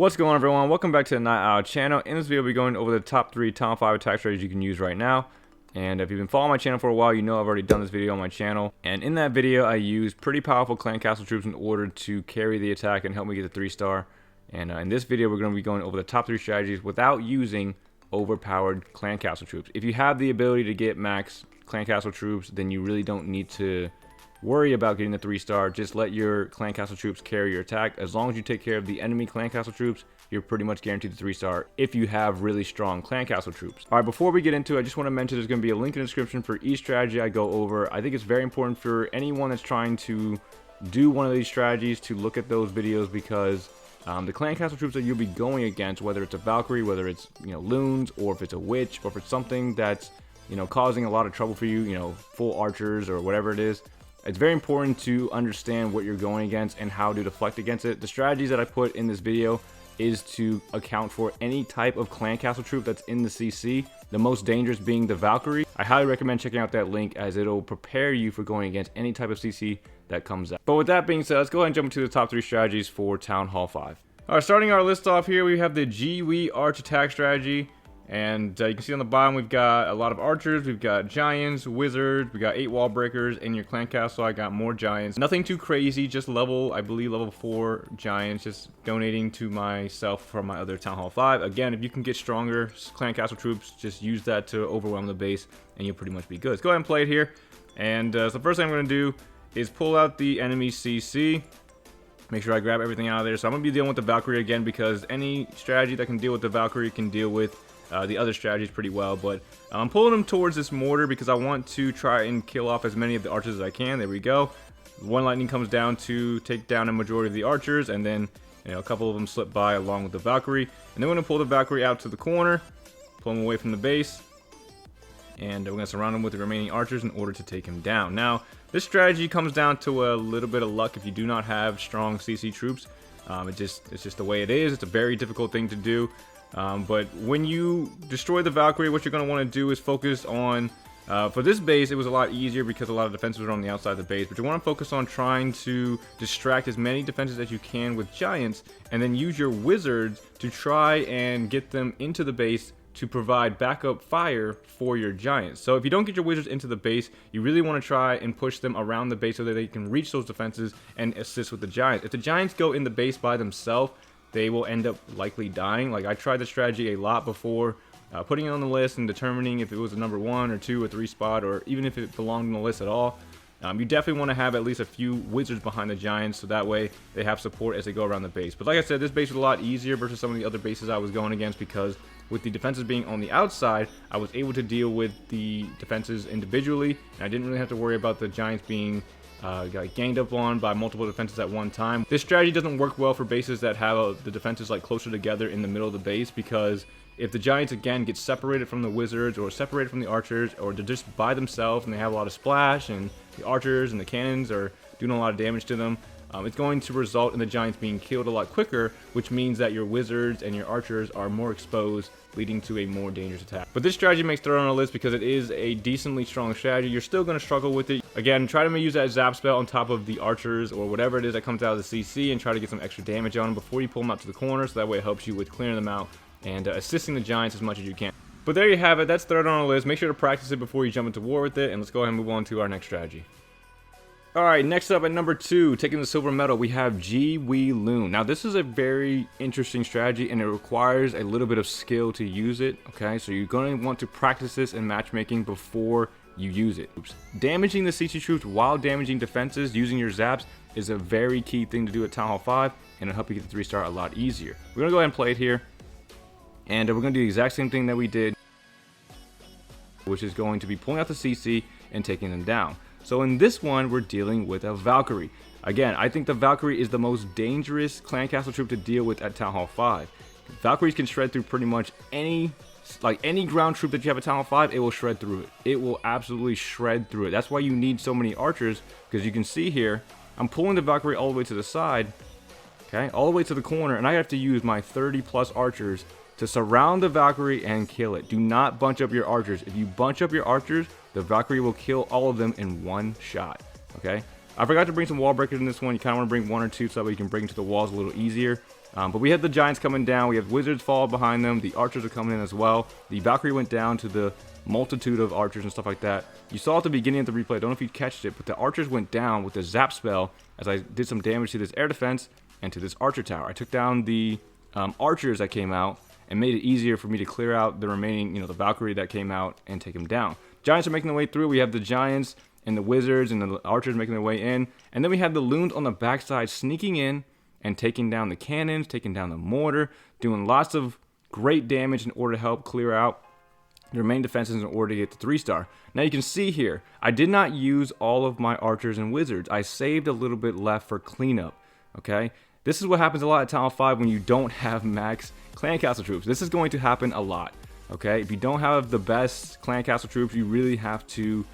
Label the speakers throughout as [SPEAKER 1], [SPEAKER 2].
[SPEAKER 1] What's going on, everyone? Welcome back to the Nightowl channel. In this video, we'll be going over the top 3 Town 5 attack strategies you can use right now. And if you've been following my channel for a while, you know I've already done this video on my channel. And in that video, I used pretty powerful clan castle troops in order to carry the attack and help me get the 3-star. And in this video, we're going to be going over the top 3 strategies without using overpowered clan castle troops. If you have the ability to get max clan castle troops, then you really don't need to worry about getting the 3-star. Just let your clan castle troops carry your attack. As long as you take care of the enemy clan castle troops, you're pretty much guaranteed the 3-star if you have really strong clan castle troops. Alright, before we get into it, I just want to mention there's going to be a link in the description for each strategy I go over. I think it's very important for anyone that's trying to do one of these strategies to look at those videos, because the clan castle troops that you'll be going against, whether it's a Valkyrie, whether it's loons, or if it's a witch, or if it's something that's causing a lot of trouble for you, full archers or whatever it is, it's very important to understand what you're going against and how to deflect against it. The strategies that I put in this video is to account for any type of clan castle troop that's in the CC, the most dangerous being the Valkyrie. I highly recommend checking out that link, as it'll prepare you for going against any type of CC that comes out. But with that being said, let's go ahead and jump into the top 3 strategies for Town Hall 5. Alright, starting our list off here, we have the GWE Arch Attack strategy. And you can see on the bottom, we've got a lot of archers, we've got giants, wizards, we got 8 wall breakers. In your clan castle, I got more giants. Nothing too crazy, just I believe level 4 giants, just donating to myself from my other Town Hall 5. Again, if you can get stronger clan castle troops, just use that to overwhelm the base, and you'll pretty much be good. Let's go ahead and play it here. And so the first thing I'm going to do is pull out the enemy CC. Make sure I grab everything out of there. So I'm going to be dealing with the Valkyrie again, because any strategy that can deal with the Valkyrie can deal with the other strategies pretty well. But I'm pulling them towards this mortar because I want to try and kill off as many of the archers as I can. There we go. One lightning comes down to take down a majority of the archers, and then a couple of them slip by along with the Valkyrie. And then we're going to pull the Valkyrie out to the corner, pull him away from the base, and we're going to surround him with the remaining archers in order to take him down. Now, this strategy comes down to a little bit of luck if you do not have strong CC troops. It's just the way it is. It's a very difficult thing to do. But when you destroy the Valkyrie, what you're going to want to do is focus on, for this base, it was a lot easier because a lot of defenses were on the outside of the base. But you want to focus on trying to distract as many defenses as you can with giants, and then use your wizards to try and get them into the base to provide backup fire for your giants. So if you don't get your wizards into the base, you really want to try and push them around the base so that they can reach those defenses and assist with the giants. If the giants go in the base by themselves, they will end up likely dying. Like, I tried this strategy a lot before putting it on the list and determining if it was a number 1 or 2 or 3 spot, or even if it belonged on the list at all. You definitely want to have at least a few wizards behind the giants, so that way they have support as they go around the base. But like I said, this base was a lot easier versus some of the other bases I was going against, because with the defenses being on the outside, I was able to deal with the defenses individually, and I didn't really have to worry about the giants being ganged up on by multiple defenses at one time. This strategy doesn't work well for bases that have the defenses like closer together in the middle of the base, because if the giants again get separated from the wizards or separated from the archers, or they're just by themselves and they have a lot of splash and the archers and the cannons are doing a lot of damage to them, it's going to result in the giants being killed a lot quicker, which means that your wizards and your archers are more exposed, leading to a more dangerous attack. But this strategy makes third on the list because it is a decently strong strategy. You're still going to struggle with it. Again, try to use that zap spell on top of the archers or whatever it is that comes out of the CC, and try to get some extra damage on them before you pull them out to the corner, so that way it helps you with clearing them out and assisting the giants as much as you can. But there you have it. That's third on the list. Make sure to practice it before you jump into war with it, and let's go ahead and move on to our next strategy. Alright, next up at number 2, taking the silver medal, we have GWE Loon. Now, this is a very interesting strategy, and it requires a little bit of skill to use it, okay? So you're going to want to practice this in matchmaking before you use it. Damaging the CC troops while damaging defenses using your zaps is a very key thing to do at Town Hall 5, and it'll help you get the 3-star a lot easier. We're going to go ahead and play it here, and we're going to do the exact same thing that we did, which is going to be pulling out the CC and taking them down. So in this one, we're dealing with a Valkyrie. Again, I think the Valkyrie is the most dangerous clan castle troop to deal with at Town Hall 5. Valkyries can shred through pretty much any ground troop that you have at Town Hall 5, it will shred through it. It will absolutely shred through it. That's why you need so many archers, because you can see here, I'm pulling the Valkyrie all the way to the side, okay, all the way to the corner, and I have to use my 30+ archers to surround the Valkyrie and kill it. Do not bunch up your archers. If you bunch up your archers, the Valkyrie will kill all of them in one shot, okay? I forgot to bring some wall breakers in this one. You kind of want to bring 1 or 2 so that way you can break into the walls a little easier. But we had the giants coming down, we have wizards fall behind them, the archers are coming in as well. The Valkyrie went down to the multitude of archers and stuff like that. You saw at the beginning of the replay, I don't know if you catched it, but the archers went down with the zap spell as I did some damage to this air defense and to this archer tower. I took down the archers that came out and made it easier for me to clear out the remaining, the Valkyrie that came out and take them down. Giants are making their way through. We have the giants and the wizards and the archers making their way in. And then we have the loons on the backside sneaking in and taking down the cannons, taking down the mortar, doing lots of great damage in order to help clear out the remaining defenses in order to get the 3-star. Now you can see here, I did not use all of my archers and wizards. I saved a little bit left for cleanup, okay? This is what happens a lot at Town Hall 5 when you don't have max clan castle troops. This is going to happen a lot, okay? If you don't have the best clan castle troops, you really have to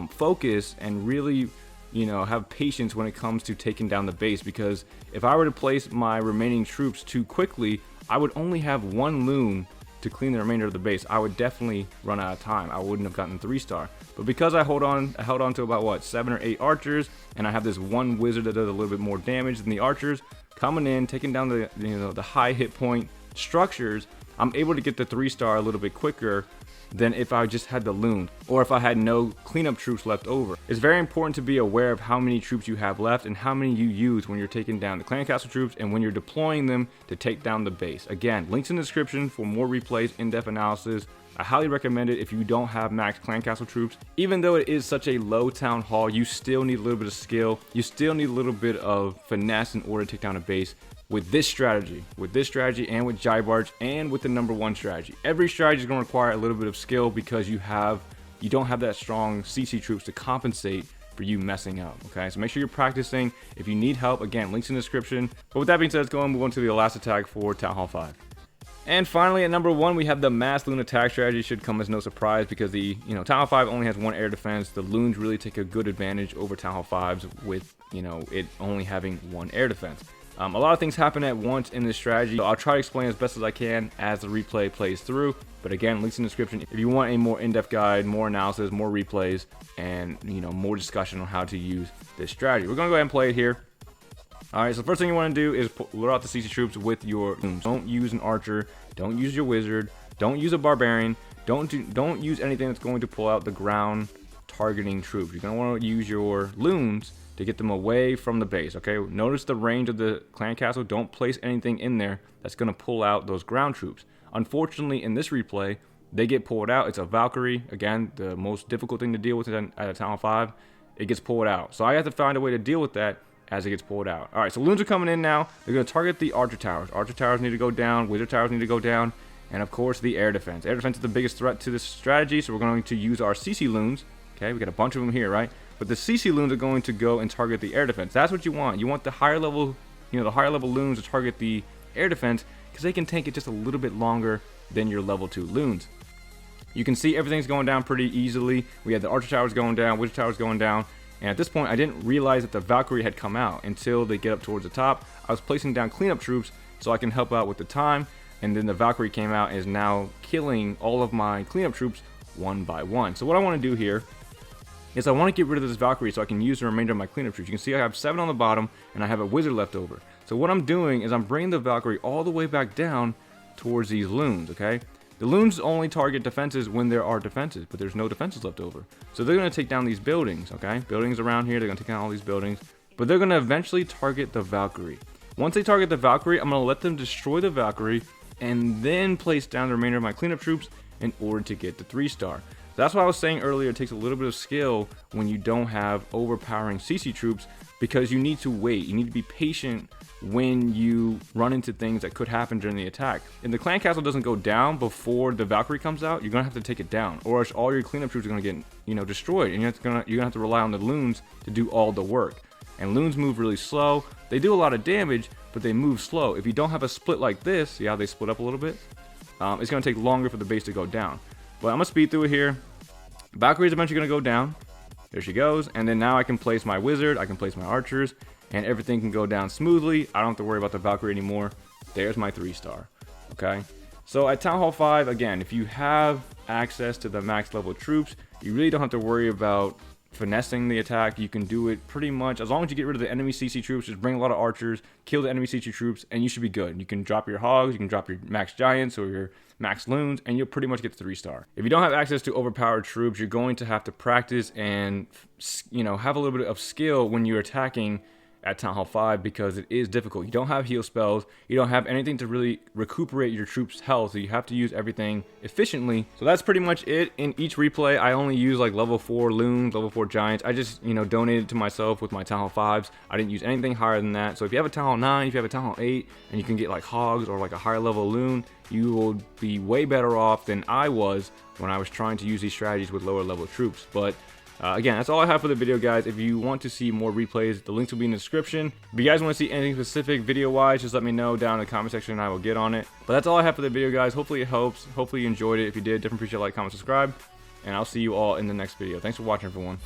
[SPEAKER 1] focus and really, have patience when it comes to taking down the base, because if I were to place my remaining troops too quickly, I would only have one loon to clean the remainder of the base. I would definitely run out of time. I wouldn't have gotten 3-star. But because I held on to about 7 or 8 archers, and I have this one wizard that does a little bit more damage than the archers, coming in, taking down the the high hit point structures, I'm able to get the 3-star a little bit quicker than if I just had the loon, or if I had no cleanup troops left over. It's very important to be aware of how many troops you have left and how many you use when you're taking down the clan castle troops and when you're deploying them to take down the base. Again, links in the description for more replays, in-depth analysis. I highly recommend it if you don't have max clan castle troops. Even though it is such a low town hall, you still need a little bit of skill. You still need a little bit of finesse in order to take down a base. With this strategy and with GWE Arch and with the #1 strategy. Every strategy is going to require a little bit of skill because you don't have that strong CC troops to compensate for you messing up, okay? So make sure you're practicing. If you need help, again, links in the description. But with that being said, let's go and move on to the last attack for Town Hall 5. And finally, at #1, we have the mass loon attack strategy. Should come as no surprise because the Town Hall 5 only has 1 air defense. The loons really take a good advantage over Town Hall 5s with it only having 1 air defense. A lot of things happen at once in this strategy, so I'll try to explain as best as I can as the replay plays through. But again, links in the description if you want a more in-depth guide, more analysis, more replays, and more discussion on how to use this strategy. We're gonna go ahead and play it here. Alright, so the first thing you want to do is lure out the CC troops with your loons. Don't use an archer, don't use your wizard, don't use a barbarian, don't use anything that's going to pull out the ground targeting troops. You're gonna want to use your loons to get them away from the base, okay? Notice the range of the clan castle. Don't place anything in there that's gonna pull out those ground troops. Unfortunately, in this replay, they get pulled out. It's a Valkyrie. Again, the most difficult thing to deal with at a Town Hall 5. It gets pulled out. So I have to find a way to deal with that as it gets pulled out. All right, so loons are coming in now. They're gonna target the archer towers. Archer towers need to go down, wizard towers need to go down, and of course the air defense. Air defense is the biggest threat to this strategy, so we're going to use our CC loons. Okay, we got a bunch of them here, right? But the CC loons are going to go and target the air defense. That's what you want. You want the higher level, the higher level loons to target the air defense because they can tank it just a little bit longer than your level 2 loons. You can see everything's going down pretty easily. We had the archer towers going down, wizard towers going down, and at this point I didn't realize that the Valkyrie had come out until they get up towards the top. I was placing down cleanup troops so I can help out with the time, and then the Valkyrie came out and is now killing all of my cleanup troops one by one. So what I want to do here is I want to get rid of this Valkyrie so I can use the remainder of my cleanup troops. You can see I have 7 on the bottom and I have a wizard left over. So what I'm doing is I'm bringing the Valkyrie all the way back down towards these loons, okay? The loons only target defenses when there are defenses, but there's no defenses left over. So they're going to take down these buildings, okay? Buildings around here, they're going to take down all these buildings, but they're going to eventually target the Valkyrie. Once they target the Valkyrie, I'm going to let them destroy the Valkyrie and then place down the remainder of my cleanup troops in order to get the 3-star. That's why I was saying earlier, it takes a little bit of skill when you don't have overpowering CC troops because you need to wait. You need to be patient when you run into things that could happen during the attack. If the clan castle doesn't go down before the Valkyrie comes out, you're gonna have to take it down, or else all your cleanup troops are gonna get destroyed, and you're gonna have to rely on the loons to do all the work. And loons move really slow. They do a lot of damage, but they move slow. If you don't have a split like this, see how they split up a little bit? It's gonna take longer for the base to go down. But I'm gonna speed through it here. Valkyrie's eventually gonna go down. There she goes, and then now I can place my wizard, I can place my archers, and everything can go down smoothly. I don't have to worry about the Valkyrie anymore. There's my 3-star, okay? So at Town Hall 5, again, if you have access to the max level troops, you really don't have to worry about finessing the attack. You can do it pretty much as long as you get rid of the enemy CC troops, just bring a lot of archers, kill the enemy CC troops, and you should be good. You can drop your hogs, you can drop your max giants or your max loons, and you'll pretty much get the 3-star. If you don't have access to overpowered troops, you're going to have to practice and, you know, have a little bit of skill when you're attacking at Town Hall 5, because it is difficult. You don't have heal spells, you don't have anything to really recuperate your troops' health, so you have to use everything efficiently. So that's pretty much it. In each replay, I only use like level 4 loons, level 4 giants. I just, you know, donated to myself with my Town Hall 5s. I didn't use anything higher than that. So if you have a Town Hall 9, if you have a Town Hall 8, and you can get like hogs or like a higher level loon, you will be way better off than I was when I was trying to use these strategies with lower level troops. But again, that's all I have for the video, guys. If you want to see more replays, the links will be in the description. If you guys want to see anything specific video-wise, just let me know down in the comment section and I will get on it. But that's all I have for the video, guys. Hopefully it helps. Hopefully you enjoyed it. If you did, definitely appreciate a like, comment, subscribe. And I'll see you all in the next video. Thanks for watching, everyone.